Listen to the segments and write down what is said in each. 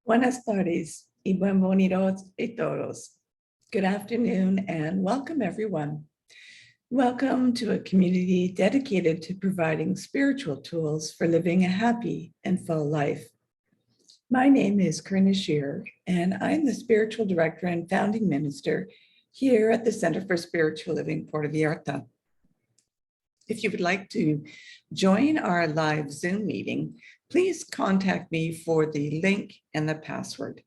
Buenas tardes y bienvenidos a todos. Good afternoon and welcome everyone. Welcome to a community dedicated to providing spiritual tools for living a happy and full life. My name is Karina Shearer, and I'm the spiritual director and founding minister here at the Center for Spiritual Living Puerto Vallarta. If you would like to join our live Zoom meeting, please contact me for the link and the password.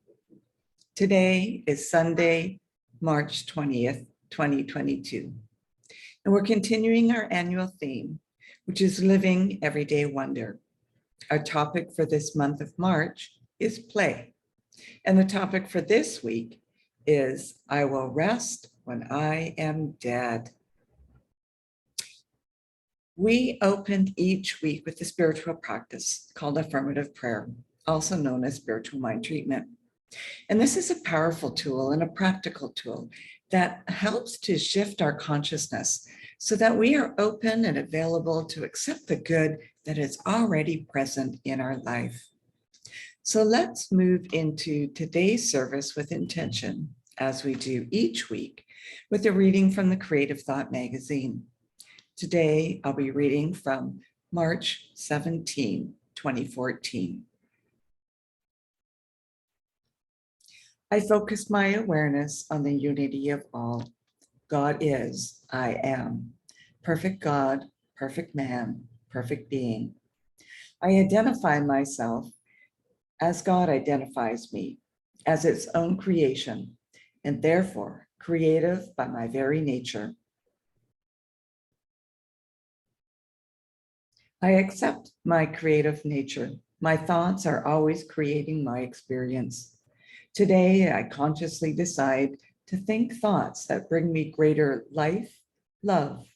Today is Sunday, March 20th, 2022. And we're continuing our annual theme, which is Living Everyday Wonder. Our topic for this month of March is play. And the topic for this week is I will rest when I am dead. We opened each week with a spiritual practice called affirmative prayer, also known as spiritual mind treatment. And this is a powerful tool and a practical tool that helps to shift our consciousness so that we are open and available to accept the good that is already present in our life. So let's move into today's service with intention, as we do each week, with a reading from the Creative Thought magazine. Today, I'll be reading from March 17, 2014. I focus my awareness on the unity of all. God is, I am. Perfect God, perfect man, perfect being. I identify myself as God identifies me, as its own creation, and therefore creative by my very nature. I accept my creative nature. My thoughts are always creating my experience. Today, I consciously decide to think thoughts that bring me greater life, love,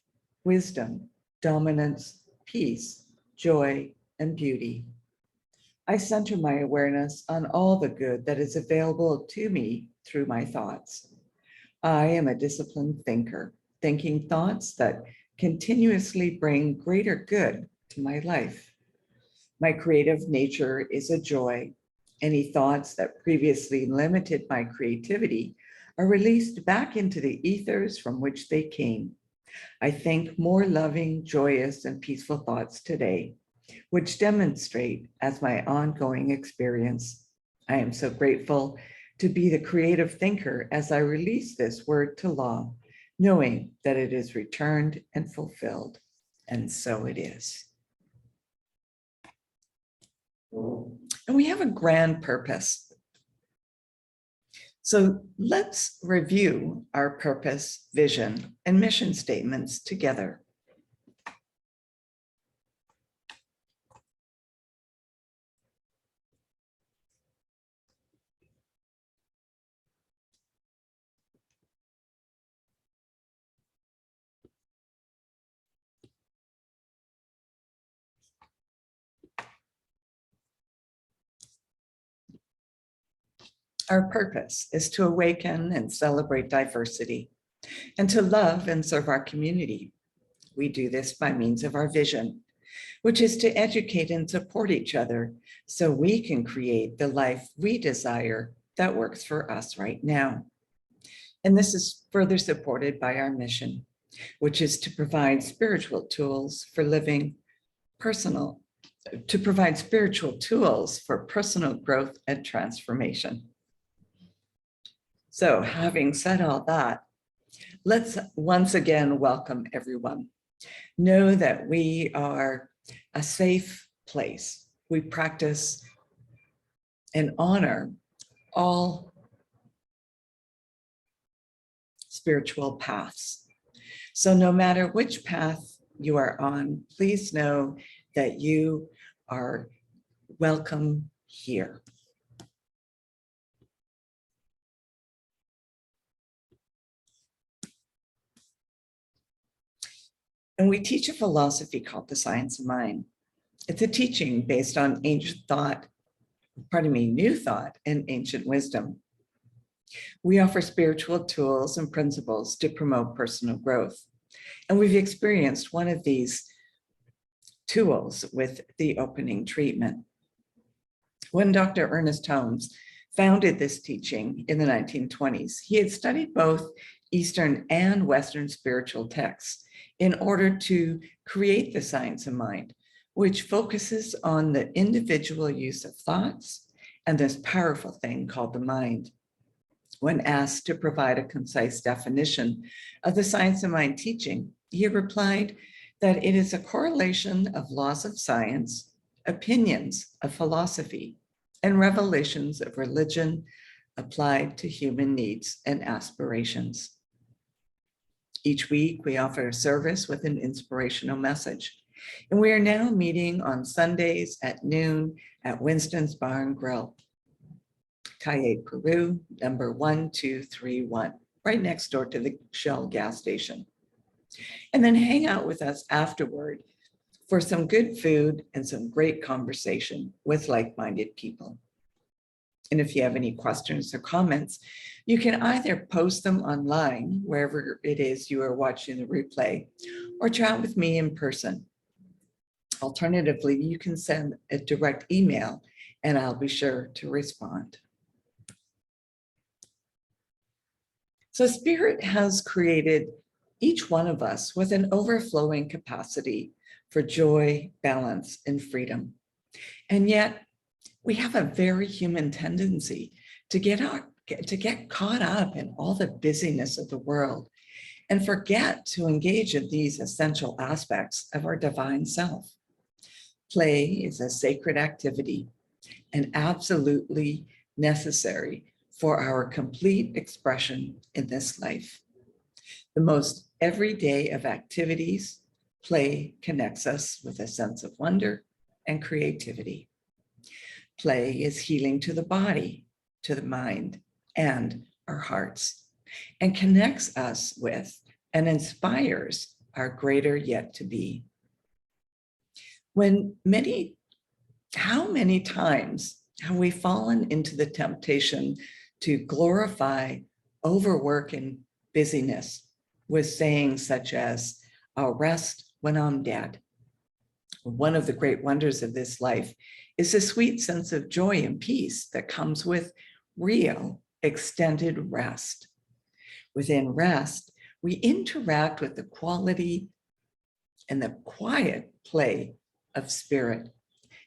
wisdom, dominance, peace, joy, and beauty. I center my awareness on all the good that is available to me through my thoughts. I am a disciplined thinker, thinking thoughts that continuously bring greater good to my life. My creative nature is a joy. Any thoughts that previously limited my creativity are released back into the ethers from which they came. I think more loving, joyous, and peaceful thoughts today, which demonstrate as my ongoing experience. I am so grateful to be the creative thinker as I release this word to law, knowing that it is returned and fulfilled. And so it is. And we have a grand purpose. So let's review our purpose, vision, and mission statements together. Our purpose is to awaken and celebrate diversity and to love and serve our community. We do this by means of our vision, which is to educate and support each other so we can create the life we desire that works for us right now. And this is further supported by our mission, which is to provide spiritual tools for personal growth and transformation. So having said all that, let's once again welcome everyone. Know that we are a safe place. We practice and honor all spiritual paths. So no matter which path you are on, please know that you are welcome here. And we teach a philosophy called the science of mind. It's a teaching based on new thought and ancient wisdom. We offer spiritual tools and principles to promote personal growth. And we've experienced one of these tools with the opening treatment. When Dr. Ernest Holmes founded this teaching in the 1920s. He had studied both Eastern and Western spiritual texts in order to create the science of mind, which focuses on the individual use of thoughts and this powerful thing called the mind. When asked to provide a concise definition of the science of mind teaching, he replied that it is a correlation of laws of science, opinions of philosophy, and revelations of religion applied to human needs and aspirations. Each week, we offer a service with an inspirational message. And we are now meeting on Sundays at noon at Winston's Bar and Grill, Calle, Peru, number 1231, right next door to the Shell gas station. And then hang out with us afterward for some good food and some great conversation with like-minded people. And if you have any questions or comments, you can either post them online, wherever it is you are watching the replay, or chat with me in person. Alternatively, you can send a direct email and I'll be sure to respond. So Spirit has created each one of us with an overflowing capacity for joy, balance, and freedom. And yet we have a very human tendency to get caught up in all the busyness of the world and forget to engage in these essential aspects of our divine self. Play is a sacred activity and absolutely necessary for our complete expression in this life. The most everyday of activities, play connects us with a sense of wonder and creativity. Play is healing to the body, to the mind, and our hearts, and connects us with and inspires our greater yet to be. How many times have we fallen into the temptation to glorify overwork and busyness with sayings such as, "I'll rest when I'm dead"? One of the great wonders of this life is the sweet sense of joy and peace that comes with real extended rest. Within rest, we interact with the quality and the quiet play of spirit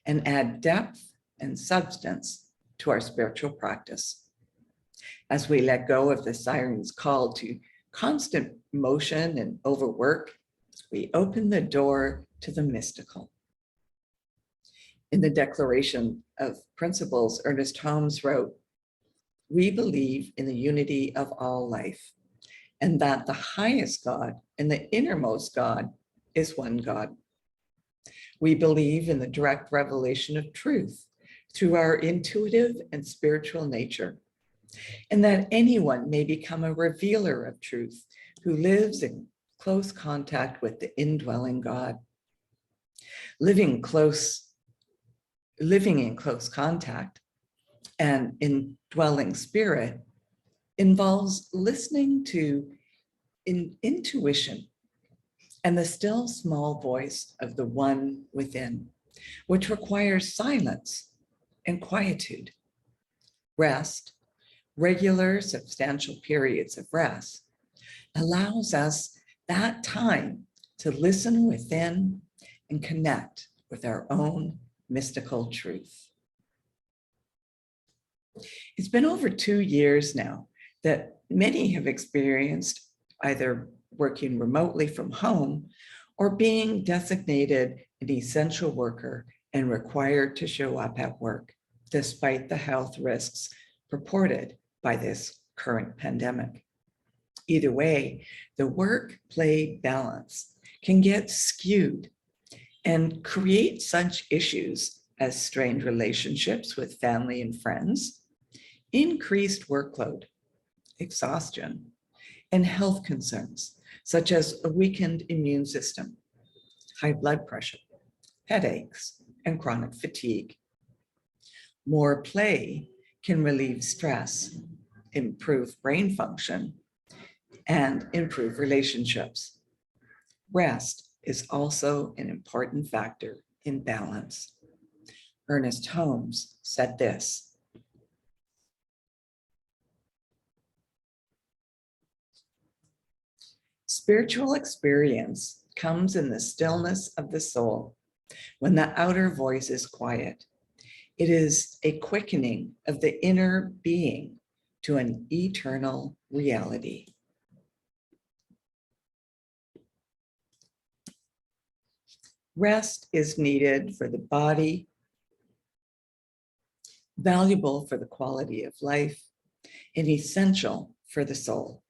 and add depth and substance to our spiritual practice. As we let go of the siren's call to constant motion and overwork, we open the door to the mystical. In the Declaration of Principles, Ernest Holmes wrote, "We believe in the unity of all life, and that the highest God and the innermost God is one God. We believe in the direct revelation of truth through our intuitive and spiritual nature, and that anyone may become a revealer of truth who lives in close contact with the indwelling God. Living in close contact and indwelling spirit involves listening to intuition and the still small voice of the one within, which requires silence and quietude. Rest, regular substantial periods of rest, allows us that time to listen within and connect with our own mystical truth. It's been over 2 years now that many have experienced either working remotely from home or being designated an essential worker and required to show up at work, despite the health risks purported by this current pandemic. Either way, the work-play balance can get skewed and create such issues as strained relationships with family and friends, increased workload, exhaustion, and health concerns, such as a weakened immune system, high blood pressure, headaches, and chronic fatigue. More play can relieve stress, improve brain function, and improve relationships. Rest is also an important factor in balance. Ernest Holmes said this: Spiritual experience comes in the stillness of the soul when the outer voice is quiet. It is a quickening of the inner being to an eternal reality. Rest is needed for the body, valuable for the quality of life, and essential for the soul.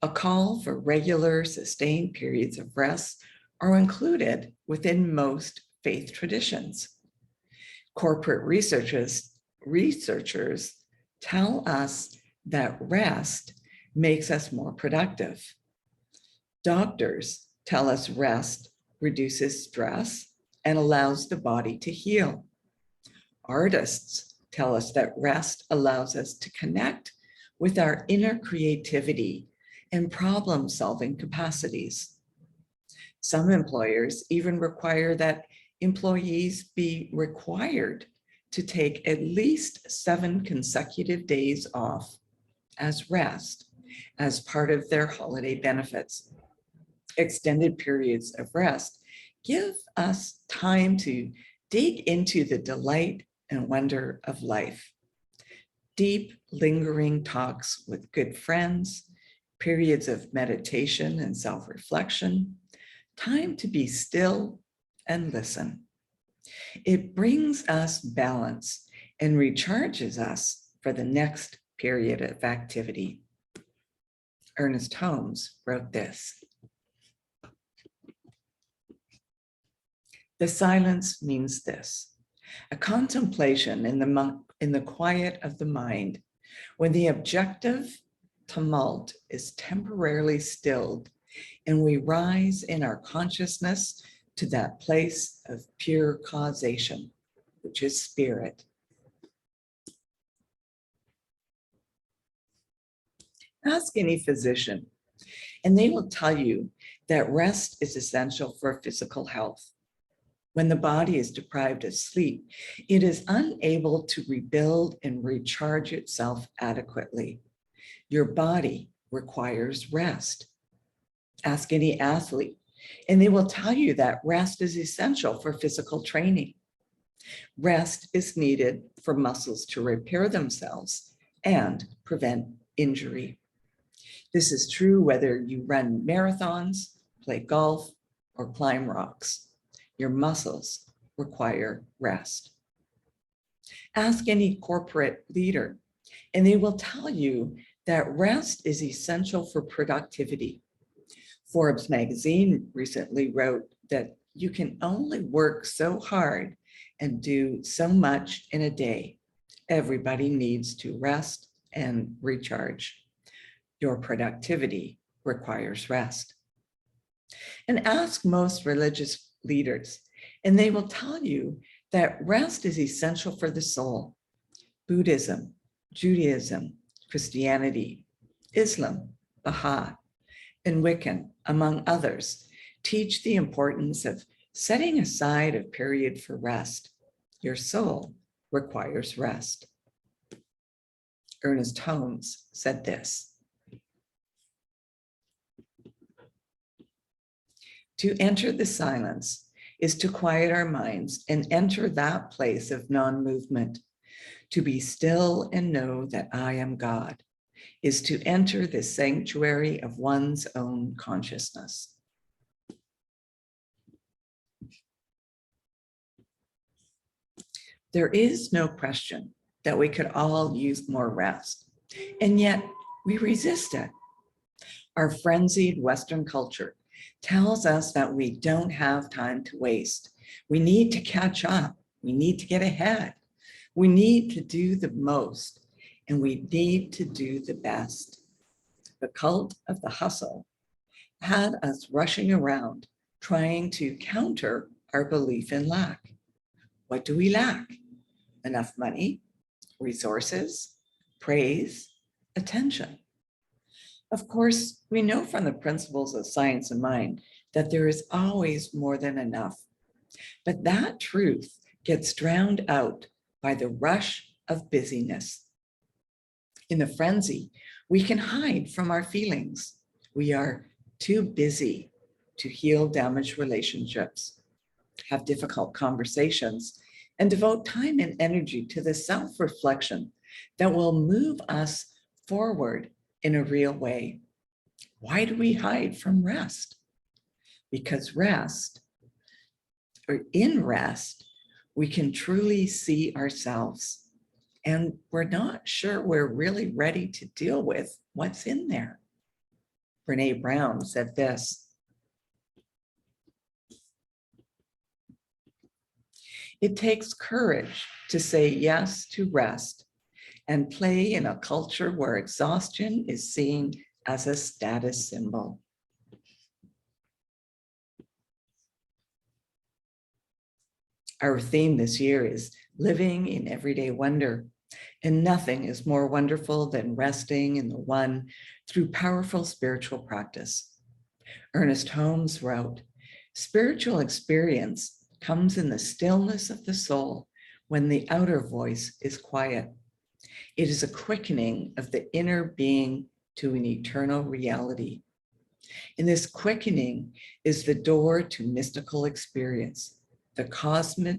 A call for regular, sustained periods of rest are included within most faith traditions. Corporate researchers tell us that rest makes us more productive. Doctors tell us rest reduces stress and allows the body to heal. Artists tell us that rest allows us to connect with our inner creativity and problem-solving capacities. Some employers even require that employees be required to take at least 7 consecutive days off as rest as part of their holiday benefits. Extended periods of rest give us time to dig into the delight and wonder of life. Deep, lingering talks with good friends, periods of meditation and self-reflection, time to be still and listen. It brings us balance and recharges us for the next period of activity. Ernest Holmes wrote this: "The silence means this, a contemplation in the quiet of the mind, when the objective tumult is temporarily stilled and we rise in our consciousness to that place of pure causation, which is spirit." Ask any physician, and they will tell you that rest is essential for physical health. When the body is deprived of sleep, it is unable to rebuild and recharge itself adequately. Your body requires rest. Ask any athlete, and they will tell you that rest is essential for physical training. Rest is needed for muscles to repair themselves and prevent injury. This is true whether you run marathons, play golf, or climb rocks. Your muscles require rest. Ask any corporate leader, and they will tell you that rest is essential for productivity. Forbes magazine recently wrote that you can only work so hard and do so much in a day. Everybody needs to rest and recharge. Your productivity requires rest. And ask most religious leaders, and they will tell you that rest is essential for the soul. Buddhism, Judaism, Christianity, Islam, Baha'i, and Wiccan, among others, teach the importance of setting aside a period for rest. Your soul requires rest. Ernest Holmes said this: "To enter the silence is to quiet our minds and enter that place of non-movement. To be still and know that I am God is to enter the sanctuary of one's own consciousness." There is no question that we could all use more rest, and yet we resist it. Our frenzied Western culture tells us that we don't have time to waste. We need to catch up. We need to get ahead. We need to do the most, and we need to do the best. The cult of the hustle had us rushing around trying to counter our belief in lack. What do we lack? Enough money, resources, praise, attention. Of course, we know from the principles of science and mind that there is always more than enough. But that truth gets drowned out by the rush of busyness. In the frenzy, we can hide from our feelings. We are too busy to heal damaged relationships, have difficult conversations, and devote time and energy to the self-reflection that will move us forward in a real way. Why do we hide from rest? Because in rest, we can truly see ourselves, and we're not sure we're really ready to deal with what's in there. Brene Brown said this: "It takes courage to say yes to rest and play in a culture where exhaustion is seen as a status symbol." Our theme this year is living in everyday wonder, and nothing is more wonderful than resting in the one through powerful spiritual practice. Ernest Holmes wrote, "Spiritual experience comes in the stillness of the soul when the outer voice is quiet. It is a quickening of the inner being to an eternal reality. And this quickening is the door to mystical experience, the cosmic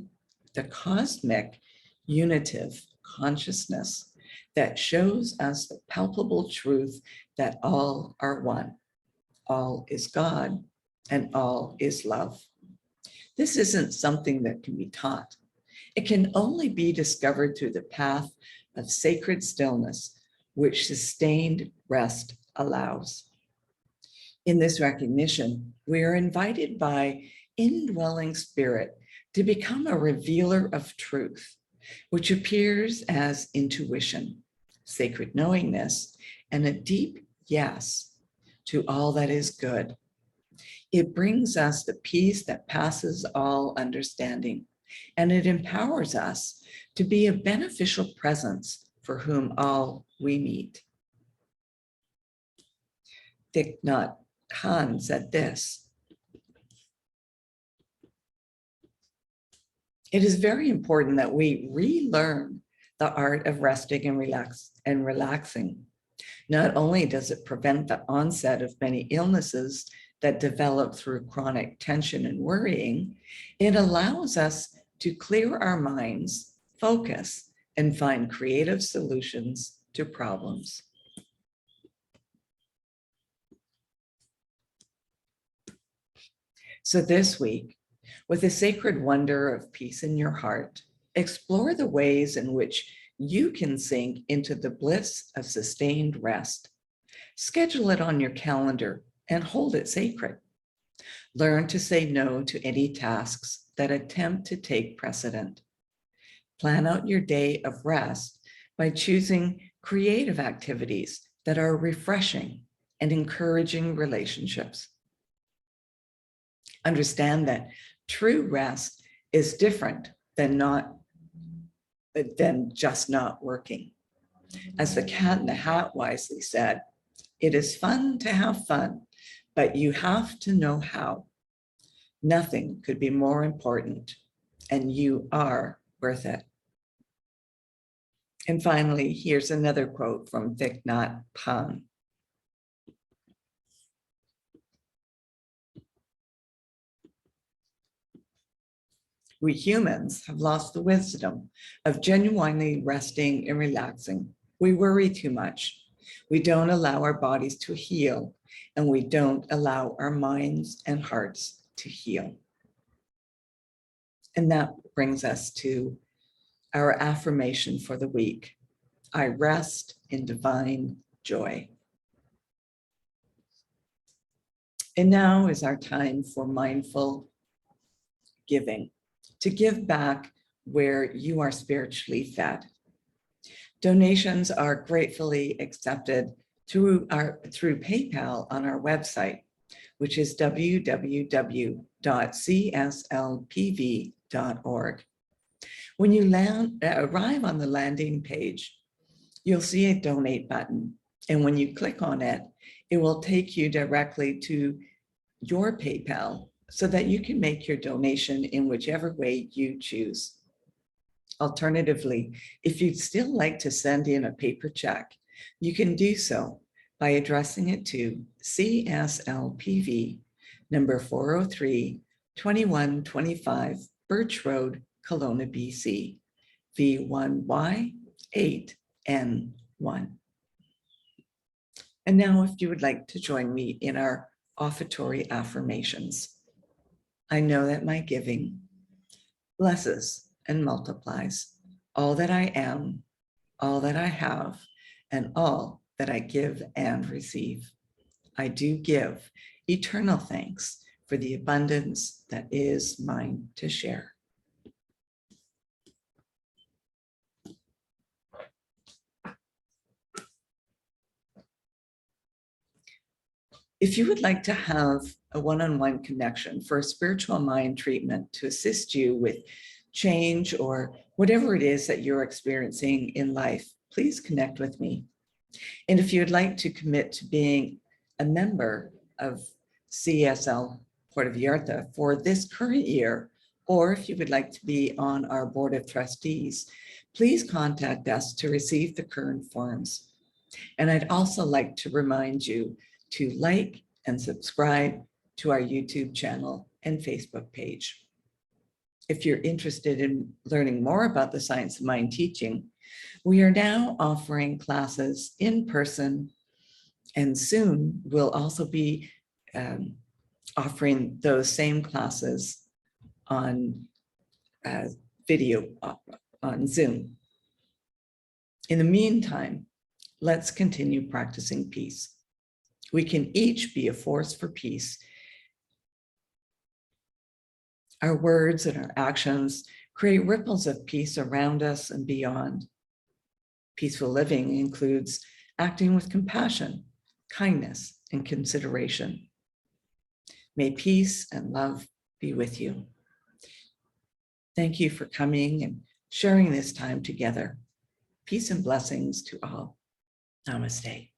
unitive consciousness that shows us the palpable truth that all are one, all is God, and all is love." This isn't something that can be taught. It can only be discovered through the path of sacred stillness, which sustained rest allows. In this recognition, we are invited by indwelling spirit to become a revealer of truth, which appears as intuition, sacred knowingness, and a deep yes to all that is good. It brings us the peace that passes all understanding, and it empowers us to be a beneficial presence for whom all we meet. Thich Nhat Hanh said this: "It is very important that we relearn the art of resting and relaxing. Not only does it prevent the onset of many illnesses that develop through chronic tension and worrying, it allows us to clear our minds, focus, and find creative solutions to problems." So this week, with the sacred wonder of peace in your heart, explore the ways in which you can sink into the bliss of sustained rest. Schedule it on your calendar and hold it sacred. Learn to say no to any tasks that attempt to take precedent. Plan out your day of rest by choosing creative activities that are refreshing and encouraging relationships. Understand that true rest is different than just not working. As the Cat in the Hat wisely said, "It is fun to have fun, but you have to know how. Nothing could be more important, and you are worth it." And finally, here's another quote from Thich Nhat Hanh. "We humans have lost the wisdom of genuinely resting and relaxing. We worry too much. We don't allow our bodies to heal, and we don't allow our minds and hearts to heal." And that brings us to our affirmation for the week: I rest in divine joy. And now is our time for mindful giving, to give back where you are spiritually fed. Donations are gratefully accepted through PayPal on our website, which is www.cslpv.org. When you arrive on the landing page, you'll see a donate button. And when you click on it, it will take you directly to your PayPal so that you can make your donation in whichever way you choose. Alternatively, if you'd still like to send in a paper check, you can do so by addressing it to CSLPV number 403, 2125 Birch Road, Kelowna, BC, V1Y8N1. And now, if you would like to join me in our offertory affirmations. I know that my giving blesses and multiplies all that I am, all that I have, and all that I give and receive. I do give eternal thanks for the abundance that is mine to share. If you would like to have a one-on-one connection for a spiritual mind treatment to assist you with change or whatever it is that you're experiencing in life, please connect with me. And if you'd like to commit to being a member of CSL Puerto Vallarta for this current year, or if you would like to be on our board of trustees, please contact us to receive the current forms. And I'd also like to remind you to like and subscribe to our YouTube channel and Facebook page. If you're interested in learning more about the science of mind teaching, we are now offering classes in person, and soon we'll also be offering those same classes on video on Zoom. In the meantime, let's continue practicing peace. We can each be a force for peace. Our words and our actions create ripples of peace around us and beyond. Peaceful living includes acting with compassion, kindness, and consideration. May peace and love be with you. Thank you for coming and sharing this time together. Peace and blessings to all. Namaste.